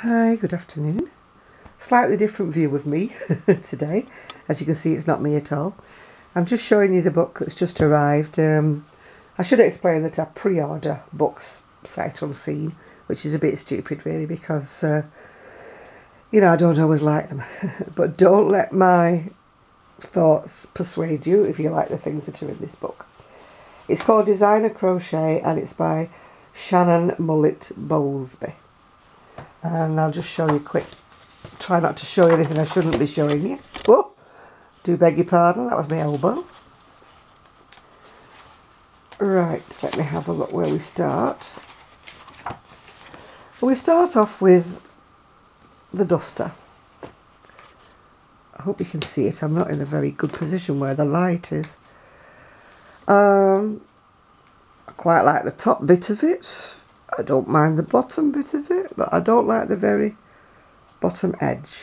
Hi, good afternoon. Slightly different view of me today. As you can see, it's not me at all. I'm just showing you the book that's just arrived. I should explain that I pre-order books sight unseen, which is a bit stupid really because, you know, I don't always like them. But don't let my thoughts persuade you if you like the things that are in this book. It's called Designer Crochet and it's by Shannon Mullet-Bowlesby. And I'll just show you quick. Try not to show you anything I shouldn't be showing you. Oh, do beg your pardon, that was my elbow. Right, let me have a look where we start. We start off with the duster. I hope you can see it. I'm not in a very good position where the light is. I quite like the top bit of it. I don't mind the bottom bit of it, but I don't like the very bottom edge.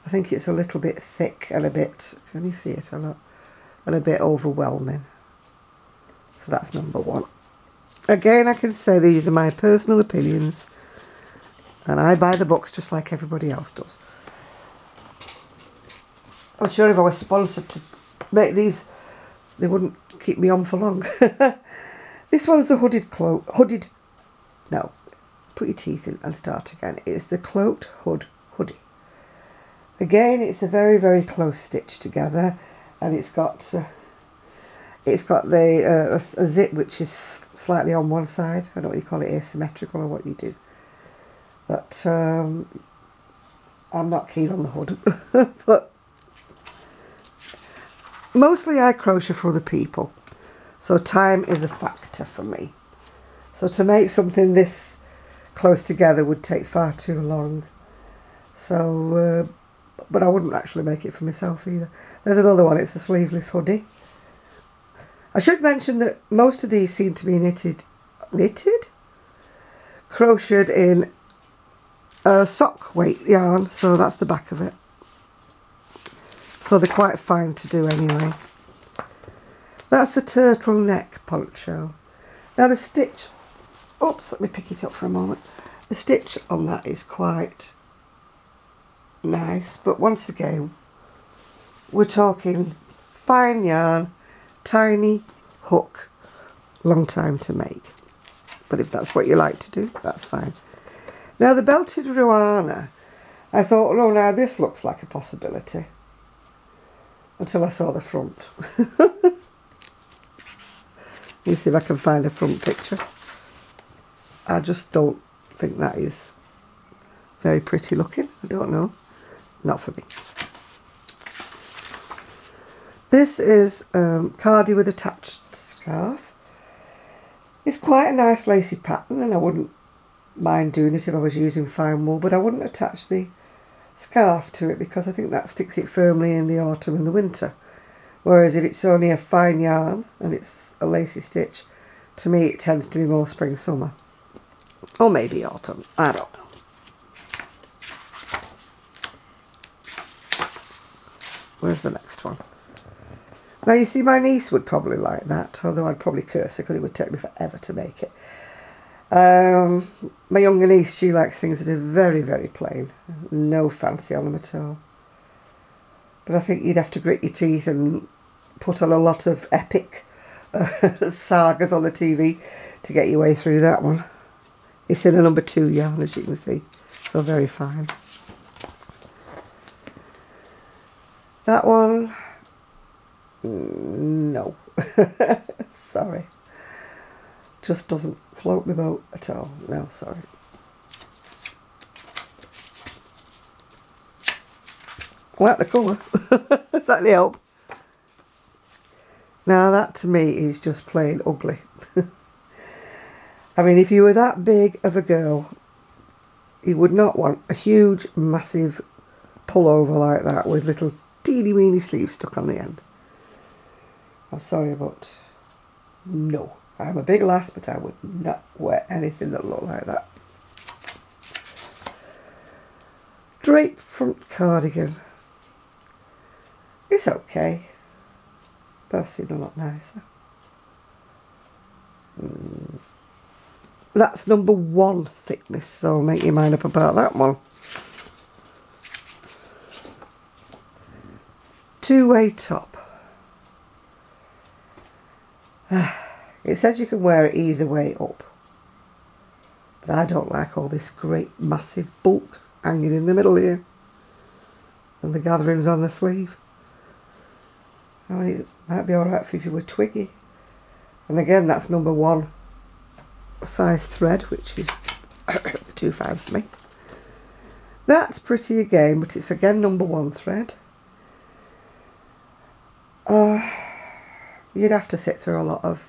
I think it's a little bit thick and a bit, can you see it a lot? And a bit overwhelming. So that's number one. Again, I can say these are my personal opinions and I buy the books just like everybody else does. I'm sure if I was sponsored to make these, they wouldn't keep me on for long. This one's the no, put your teeth in and start again. It's the cloaked hood hoodie. Again, it's a very, very close stitch together, and it's got the a zip which is slightly on one side. I don't know what you call it, asymmetrical or what you do. But I'm not keen on the hood. But mostly I crochet for other people, so time is a factor for me. So to make something this close together would take far too long. So, but I wouldn't actually make it for myself either. There's another one, it's a sleeveless hoodie. I should mention that most of these seem to be crocheted in a sock weight yarn, so that's the back of it. So they're quite fine to do anyway. That's the turtleneck poncho. Now the stitch, oops, let me pick it up for a moment. The stitch on that is quite nice, but once again, we're talking fine yarn, tiny hook, long time to make. But if that's what you like to do, that's fine. Now the belted Ruana, I thought, oh now this looks like a possibility. Until I saw the front. Let me see if I can find a front picture. I just don't think that is very pretty looking. I don't know. Not for me. This is cardi with attached scarf. It's quite a nice lacy pattern and I wouldn't mind doing it if I was using fine wool, but I wouldn't attach the scarf to it because I think that sticks it firmly in the autumn and the winter. Whereas if it's only a fine yarn and it's a lacy stitch, to me it tends to be more spring summer. Or maybe autumn, I don't know. Where's the next one? Now you see my niece would probably like that, although I'd probably curse her because it would take me forever to make it. My younger niece, she likes things that are very, very plain. No fancy on them at all. But I think you'd have to grit your teeth and put on a lot of epic sagas on the TV to get your way through that one. It's in a number 2 yarn, as you can see, so very fine. That one, no, sorry, just doesn't float my boat at all. No, sorry. I like the colour. Does that any help? Now that to me is just plain ugly. I mean, if you were that big of a girl, you would not want a huge, massive pullover like that with little teeny weeny sleeves stuck on the end. I'm sorry, but no. I'm a big lass, but I would not wear anything that looked like that. Drape front cardigan. It's okay, but I've seen a lot nicer. That's number 1 thickness, so make your mind up about that one. two-way top. It says you can wear it either way up, but I don't like all this great massive bulk hanging in the middle here and the gatherings on the sleeve. I mean, it might be alright if you were twiggy. And again, that's number 1 size thread, which is 2.5 for me. That's pretty again, but it's again number 1 thread. You'd have to sit through a lot of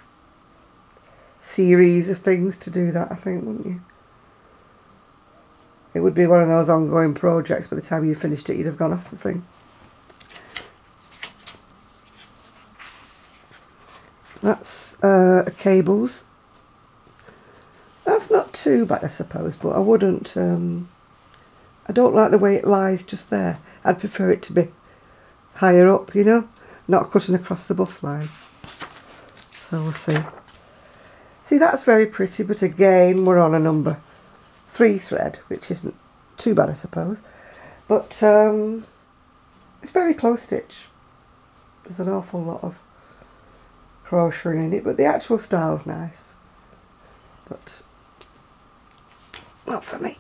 series of things to do that, I think, wouldn't you? It would be one of those ongoing projects. By the time you finished it, you'd have gone off the thing. That's cables. That's not too bad, I suppose, but I wouldn't, I don't like the way it lies just there. I'd prefer it to be higher up, you know, not cutting across the bust line. So we'll see. See, that's very pretty, but again, we're on a number 3 thread, which isn't too bad, I suppose. But it's very close stitch. There's an awful lot of crocheting in it, but the actual style's nice. But not for me.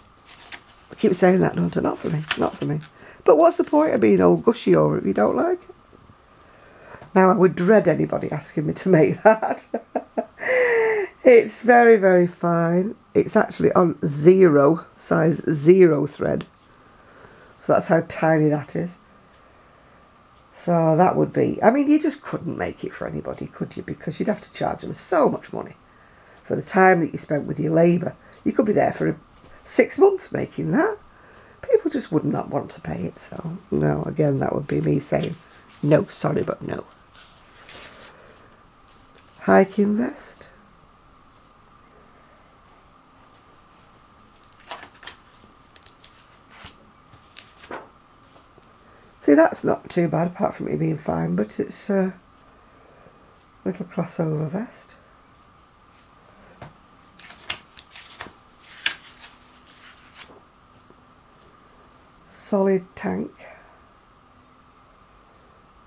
I keep saying that, don't I? Not for me, not for me. But what's the point of being all gushy over it if you don't like it? Now, I would dread anybody asking me to make that. It's very, very fine. It's actually on 0, size 0 thread. So that's how tiny that is. So that would be, I mean, you just couldn't make it for anybody, could you? Because you'd have to charge them so much money for the time that you spent with your labour. You could be there for 6 months making that. People just would not want to pay it. So, no, again, that would be me saying, no, sorry, but no. Hiking vest. See, that's not too bad, apart from it being fine, but it's a little crossover vest. Solid tank.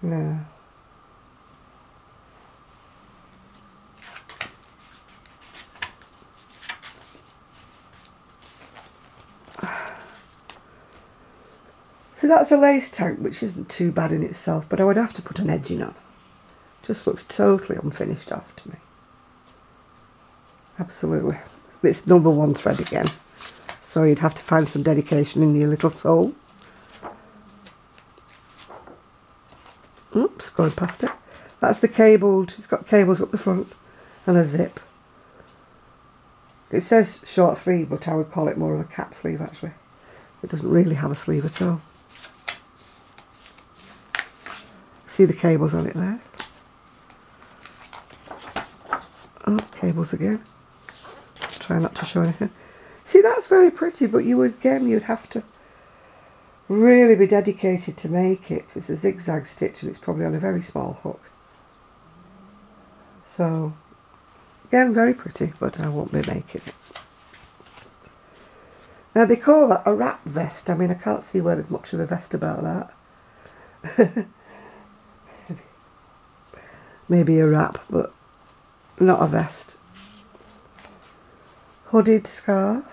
No. So that's a lace tank, which isn't too bad in itself, but I would have to put an edging on. Just looks totally unfinished off to me. Absolutely. It's number 1 thread again, so you'd have to find some dedication in your little sole. Oops, going past it. That's the cabled, it's got cables up the front and a zip. It says short sleeve, but I would call it more of a cap sleeve actually. It doesn't really have a sleeve at all. See the cables on it there? Oh, cables again. Try not to show anything. See, that's very pretty, but you would, again, you'd have to really be dedicated to make it. It's a zigzag stitch and it's probably on a very small hook. So, again, very pretty, but I won't be making it. Now, they call that a wrap vest. I mean, I can't see where there's much of a vest about that. Maybe a wrap, but not a vest. Hooded scarf.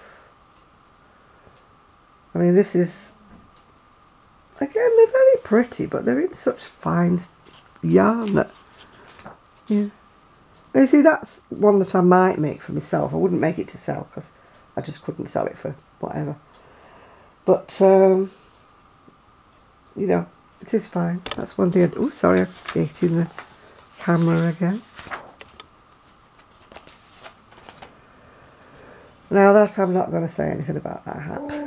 I mean, this is, again, they're very pretty, but they're in such fine yarn that, yeah. You see, that's one that I might make for myself. I wouldn't make it to sell because I just couldn't sell it for whatever. But, you know, it is fine. That's one thing. Oh, sorry, I'm getting the camera again. Now that I'm not going to say anything about that hat.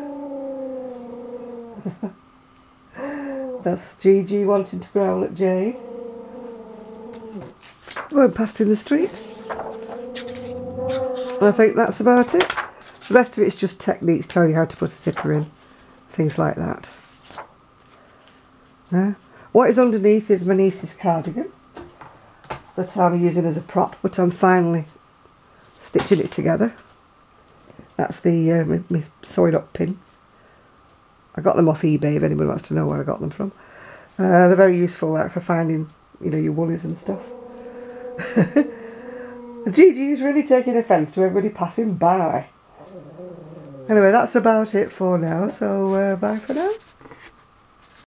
That's Gigi wanting to growl at Jade. Going past in the street. I think that's about it. The rest of it's just techniques telling you how to put a zipper in. Things like that. What is underneath is my niece's cardigan that I'm using as a prop, but I'm finally stitching it together. That's the my sewing up pins. I got them off eBay if anyone wants to know where I got them from. They're very useful, like for finding, you know, your woolies and stuff. Gigi's really taking offence to everybody passing by. Anyway, that's about it for now, so bye for now.